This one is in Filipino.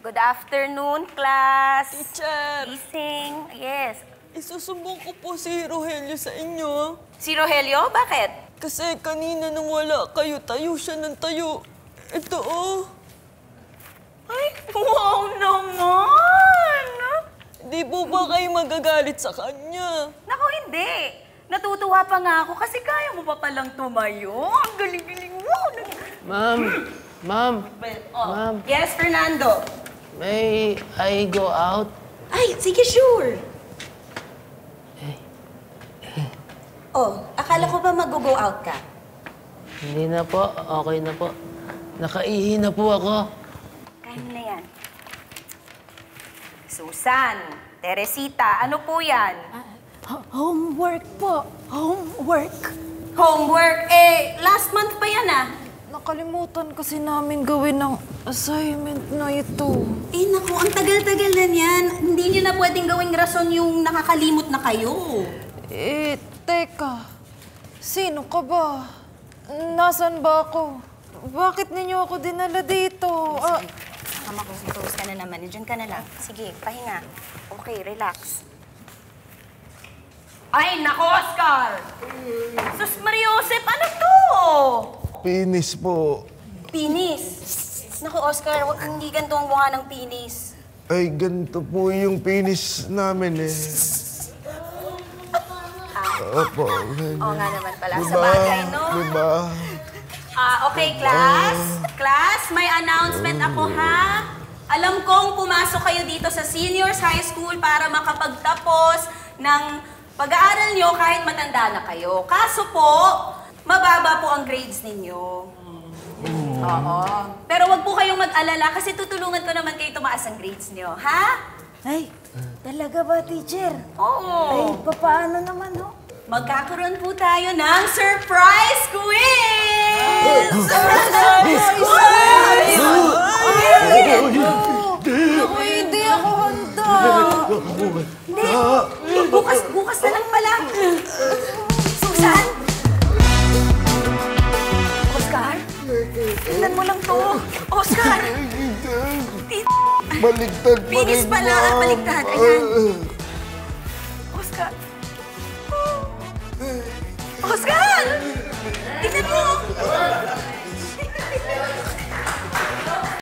Good afternoon, class. Teacher! Gising. Yes. Isusumbong ko po si Rogelio sa inyo. Si Rogelio? Bakit? Kasi kanina nung wala kayo, tayo siya ng tayo. Ito oh. Ay, wow naman! Di po ba kayo magagalit sa kanya? Naku, hindi. Natutuwa pa nga ako kasi kaya mo pa palang tumayo. Ang galing-galing mo. Ma'am! Ma'am! Oh. Ma'am! Yes, Fernando. May I go out? Ay, sige, sure. Oh, akala ko ba mag-go out ka? Hindi na po. Okay na po. Nakaihi na po ako. Kaya mo na yan. Susan, Teresita, ano po yan? Homework po. Homework. Homework? Last month pa yan ah. Nakalimutan kasi namin gawin ng assignment na ito. Naku, ang tagal-tagal na niyan. Hindi niyo na pwedeng gawing rason yung nakakalimot na kayo. Teka. Sino ka ba? Nasaan ba ako? Bakit ninyo ako dinala dito? Tama ko, focus ka na naman. Diyan ka na lang. Sige, pahinga. Okay, relax. Ay, naku, Oscar! Sus Mariosep, ano to? Pinis po. Pinis. Naku, Oscar, hindi ganito ang mukha ng pinis. Ay, ganito po yung pinis namin eh. Opo. Oo nga naman pala. Diba? Sa bagay, no? Diba? Okay, class. Class, may announcement ako, ha? Alam kong pumasok kayo dito sa Seniors High School para makapagtapos ng pag-aaral nyo kahit matanda na kayo. Kaso po, mababa po ang grades ninyo. Oo. Pero wag po kayong mag-alala kasi tutulungan ko naman kayo tumaas ang grades nyo, ha? Ay, talaga ba, teacher? Oo. Ay, paano naman, ho? Magkakaroon po tayo ng surprise quiz! Surprise quiz! Ako, hindi ako handa. Hindi, bukas na lang pala. Susan? Oscar? Tingnan mo lang to. Oscar! Baligtad pa Pinis rin, pala, ma'am. baligtad. Ayan. Oscar! Oscar! Tingnan mo!